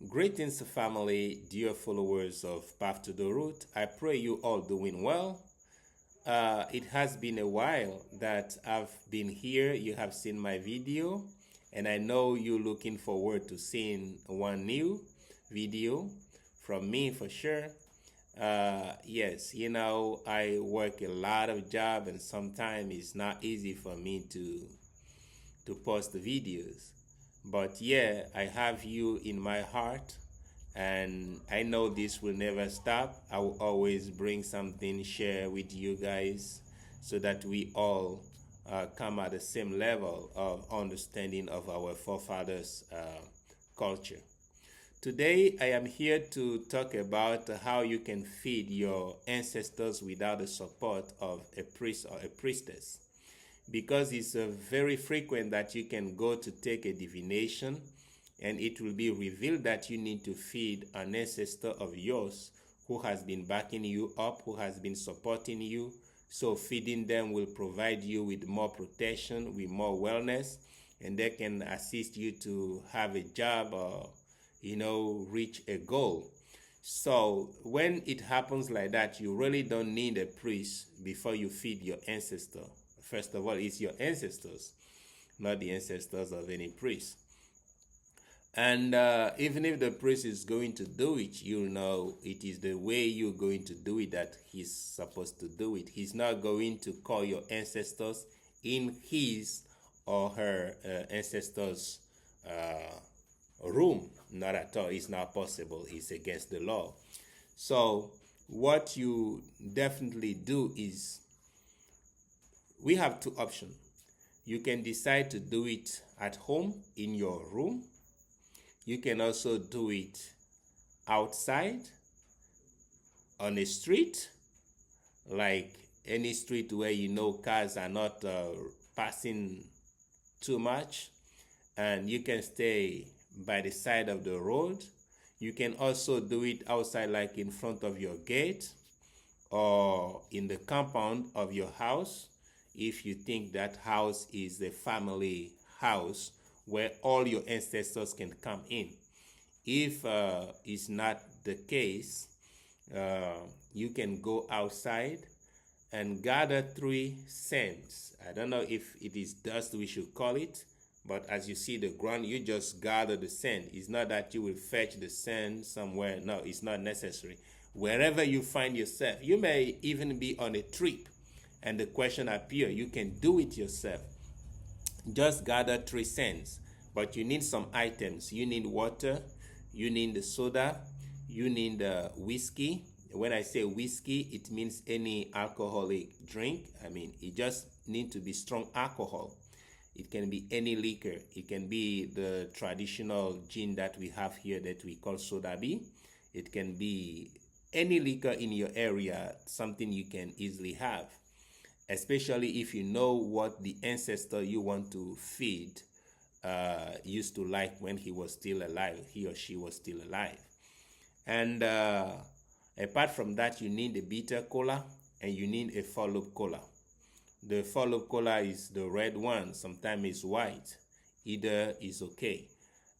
Greetings, family, dear followers of Path to the Root. I pray you all doing well. It has been a while that I've been here. You have seen my video, and I know you're looking forward to seeing one new video from me for sure. Yes, I work a lot of job, and sometimes it's not easy for me to post the videos. But yeah, I have you in my heart, and I know this will never stop. I will always bring something, share with you guys, so that we all come at the same level of understanding of our forefathers' culture. Today, I am here to talk about how you can feed your ancestors without the support of a priest or a priestess, because it's very frequent that you can go to take a divination and it will be revealed that you need to feed an ancestor of yours who has been backing you up, who has been supporting you. So feeding them will provide you with more protection, with more wellness, and they can assist you to have a job or, reach a goal. So when it happens like that, you really don't need a priest before you feed your ancestor. First of all, it's your ancestors, not the ancestors of any priest. And even if the priest is going to do it, it is the way you're going to do it that he's supposed to do it. He's not going to call your ancestors in his or her ancestors' room. Not at all. It's not possible. It's against the law. So what you definitely do is, we have two options. You can decide to do it at home in your room. You can also do it outside on a street, like any street where cars are not passing too much, and you can stay by the side of the road. You can also do it outside, like in front of your gate or in the compound of your house, if you think that house is a family house where all your ancestors can come in. If it's not the case, you can go outside and gather 3 sands. I don't know if it is dust we should call it, but as you see the ground, you just gather the sand. It's not that you will fetch the sand somewhere. No, it's not necessary. Wherever you find yourself, you may even be on a trip and the question appears, you can do it yourself. Just gather 3 cents, but you need some items. You need water, you need the soda, you need whiskey. When I say whiskey, it means any alcoholic drink. It just needs to be strong alcohol. It can be any liquor. It can be the traditional gin that we have here that we call soda bee. It can be any liquor in your area, something you can easily have, especially if you know what the ancestor you want to feed used to like when he was still alive, he or she was still alive. And apart from that, you need a bitter cola and you need a follow-up cola. The follow-up cola is the red one, sometimes it's white. Either is okay.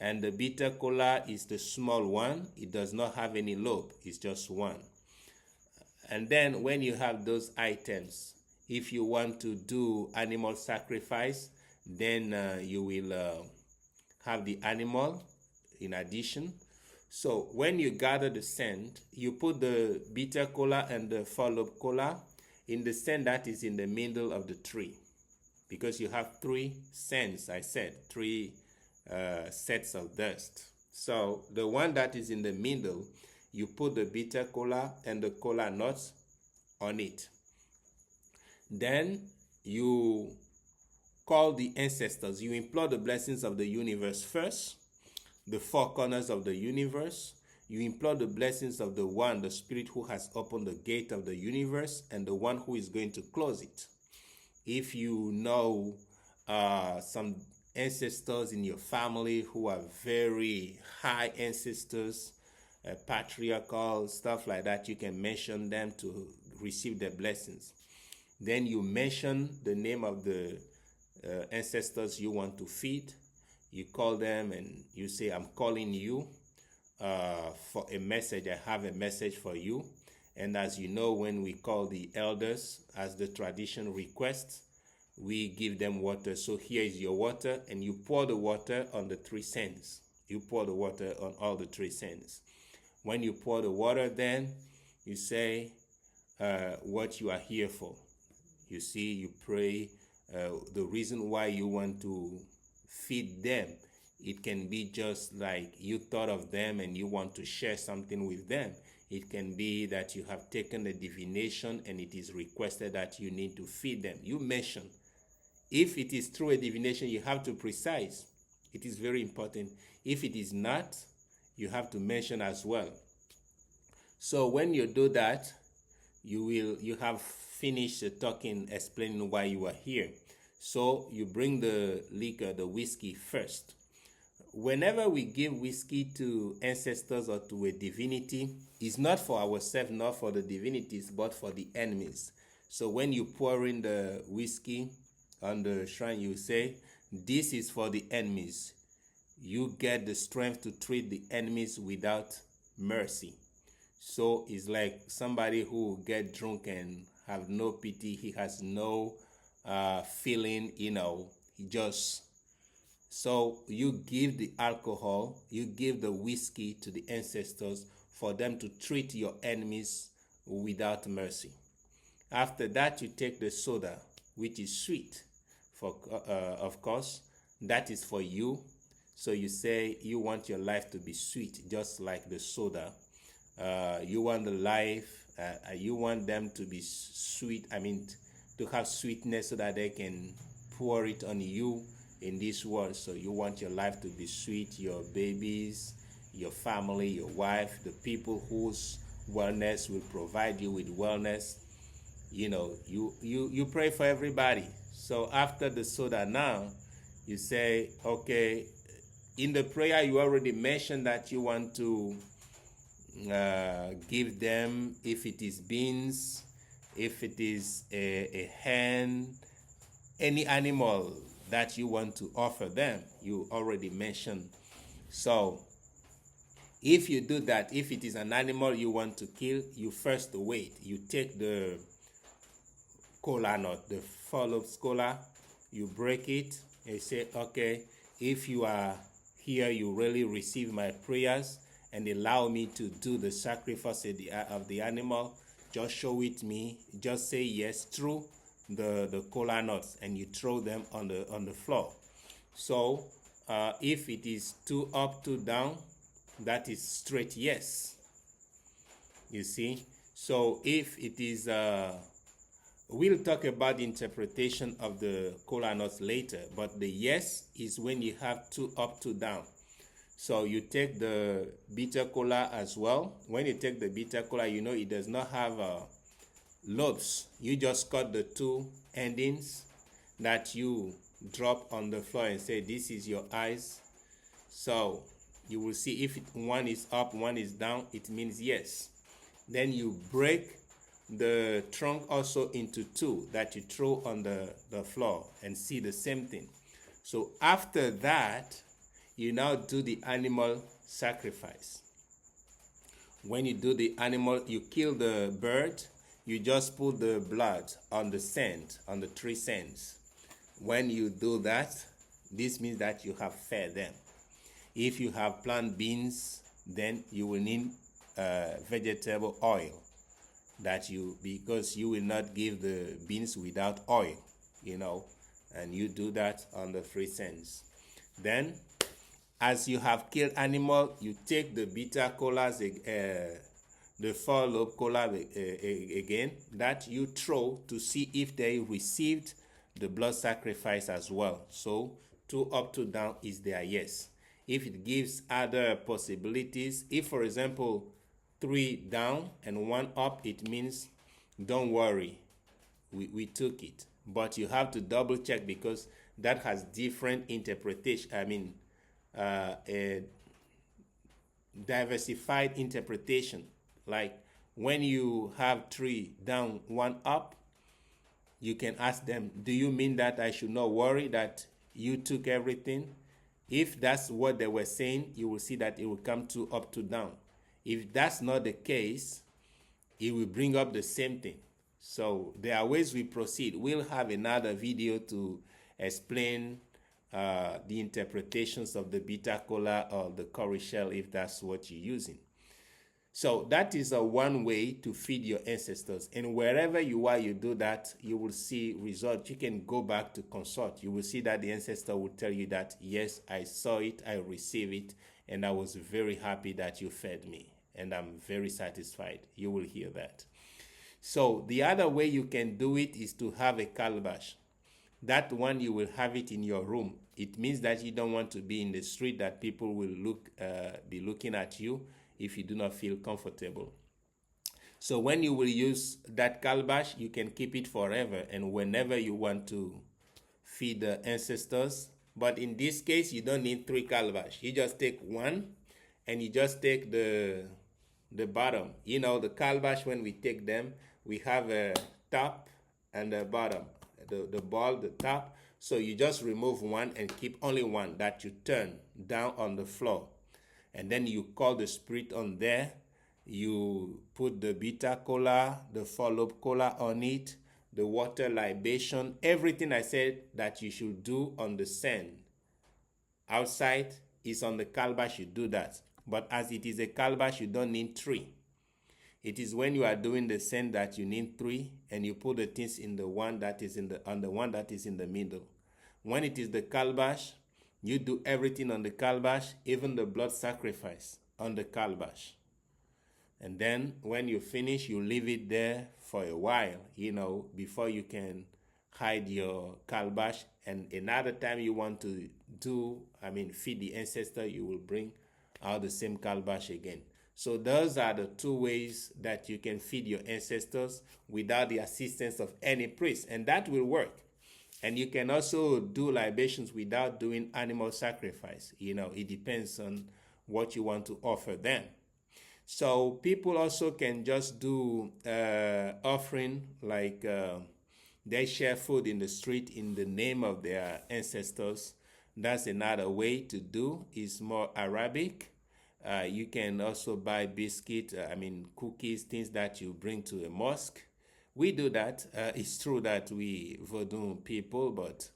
And the bitter cola is the small one. It does not have any lobe, it's just one. And then when you have those items, if you want to do animal sacrifice, then you will have the animal in addition. So when you gather the sand, you put the bitter cola and the follow-up cola in the sand that is in the middle of the tree, because you have 3 sands, I said, 3 sets of dust. So the one that is in the middle, you put the bitter cola and the cola nuts on it. Then you call the ancestors. You implore the blessings of the universe first, the 4 corners of the universe. You implore the blessings of the one, the spirit who has opened the gate of the universe, and the one who is going to close it. If you know some ancestors in your family who are very high ancestors, patriarchal, stuff like that, you can mention them to receive their blessings. Then you mention the name of the ancestors you want to feed. You call them and you say, I'm calling you. for a message. I have a message for you. And as you know, when we call the elders, as the tradition requests, we give them water. So here is your water, and you pour the water on the 3 sands. You pour the water on all the 3 sands. When you pour the water, then you say what you are here for. You see, you pray the reason why you want to feed them. It can be just like you thought of them and you want to share something with them. It can be that you have taken a divination and it is requested that you need to feed them. You mention. If it is through a divination, you have to precise. It is very important. If it is not, you have to mention as well. So when you do that, you have finished talking, explaining why you are here. So you bring the liquor, the whiskey first. Whenever we give whiskey to ancestors or to a divinity, it's not for ourselves, not for the divinities, but for the enemies. So when you pour in the whiskey on the shrine, you say, this is for the enemies. You get the strength to treat the enemies without mercy. So it's like somebody who get drunk and have no pity. He has no feeling, he just... So you give the alcohol, you give the whiskey to the ancestors for them to treat your enemies without mercy. After that, you take the soda, which is sweet, of course. That is for you. So you say you want your life to be sweet, just like the soda. You want the life, you want them to be sweet, to have sweetness so that they can pour it on you in this world. So you want your life to be sweet, your babies, your family, your wife, the people whose wellness will provide you with wellness. You pray for everybody. So after the soda now, you say, okay, in the prayer you already mentioned that you want to give them, if it is beans, if it is a hen, any animal that you want to offer them, you already mentioned. So if you do that, if it is an animal you want to kill, you first wait. You take the kola nut, the 4-loaf kola, you break it, and you say, okay, if you are here, you really receive my prayers and allow me to do the sacrifice of the animal, just show it me, just say yes, true, the kola nuts, and you throw them on the floor. So if it is 2 up, 2 down, that is straight yes. You see? So if it is, we'll talk about the interpretation of the kola nuts later, but the yes is when you have 2 up, 2 down. So you take the bitter kola as well. When you take the bitter kola, it does not have lobes. You just cut the 2 endings that you drop on the floor and say, this is your eyes. So you will see if one is up, one is down, it means yes. Then you break the trunk also into 2 that you throw on the floor and see the same thing. So after that, you now do the animal sacrifice. When you do the animal, you kill the bird, you just put the blood on the sand, on the 3 sands. When you do that, this means that you have fed them. If you have plant beans, then you will need vegetable oil, because you will not give the beans without oil, and you do that on the 3 sands. Then, as you have killed animal, you take the bitter colas, the 4-loaf kola again, that you throw to see if they received the blood sacrifice as well. So 2 up, 2 down is their yes. If it gives other possibilities, if for example 3 down and 1 up, it means don't worry, we took it. But you have to double check, because that has different interpretation. A diversified interpretation. Like when you have 3 down, 1 up, you can ask them, do you mean that I should not worry that you took everything? If that's what they were saying, you will see that it will come to up to down. If that's not the case, it will bring up the same thing. So there are ways we proceed. We'll have another video to explain the interpretations of the beta cola or the cowrie shell if that's what you're using. So that is one way to feed your ancestors. And wherever you are, you do that, you will see results. You can go back to consult. You will see that the ancestor will tell you that, yes, I saw it, I received it, and I was very happy that you fed me. And I'm very satisfied. You will hear that. So the other way you can do it is to have a calabash. That one you will have it in your room. It means that you don't want to be in the street, that people will be looking at you if you do not feel comfortable. So when you will use that calabash, you can keep it forever and whenever you want to feed the ancestors. But in this case, you don't need 3 calabash. You just take one and you just take the bottom. You know, the calabash, when we take them, we have a top and a bottom. The ball, the top. So you just remove one and keep only one that you turn down on the floor. And then you call the spirit on there. You put the beta cola, the 4-lobe cola on it, the water libation, everything I said that you should do on the sand. Outside is on the calabash, you do that. But as it is a calabash, you don't need 3. It is when you are doing the sand that you need 3, and you put the things in the one that is on the one that is in the middle. When it is the calabash, you do everything on the calabash, even the blood sacrifice on the calabash. And then when you finish, you leave it there for a while, before you can hide your calabash. And another time you want to feed the ancestor, you will bring out the same calabash again. So those are the 2 ways that you can feed your ancestors without the assistance of any priest, and that will work. And you can also do libations without doing animal sacrifice. It depends on what you want to offer them. So people also can just do offering, like they share food in the street in the name of their ancestors. That's another way to do. It's more Arabic. You can also buy biscuit, cookies, things that you bring to a mosque. We do that. It's true that we voodoo people, but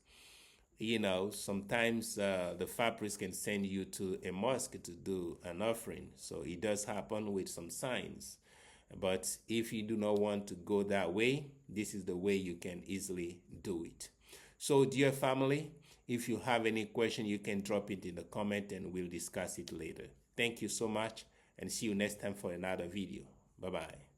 sometimes the far priest can send you to a mosque to do an offering. So it does happen with some signs. But if you do not want to go that way, this is the way you can easily do it. So dear family, if you have any question, you can drop it in the comment and we'll discuss it later. Thank you so much, and see you next time for another video. Bye-bye.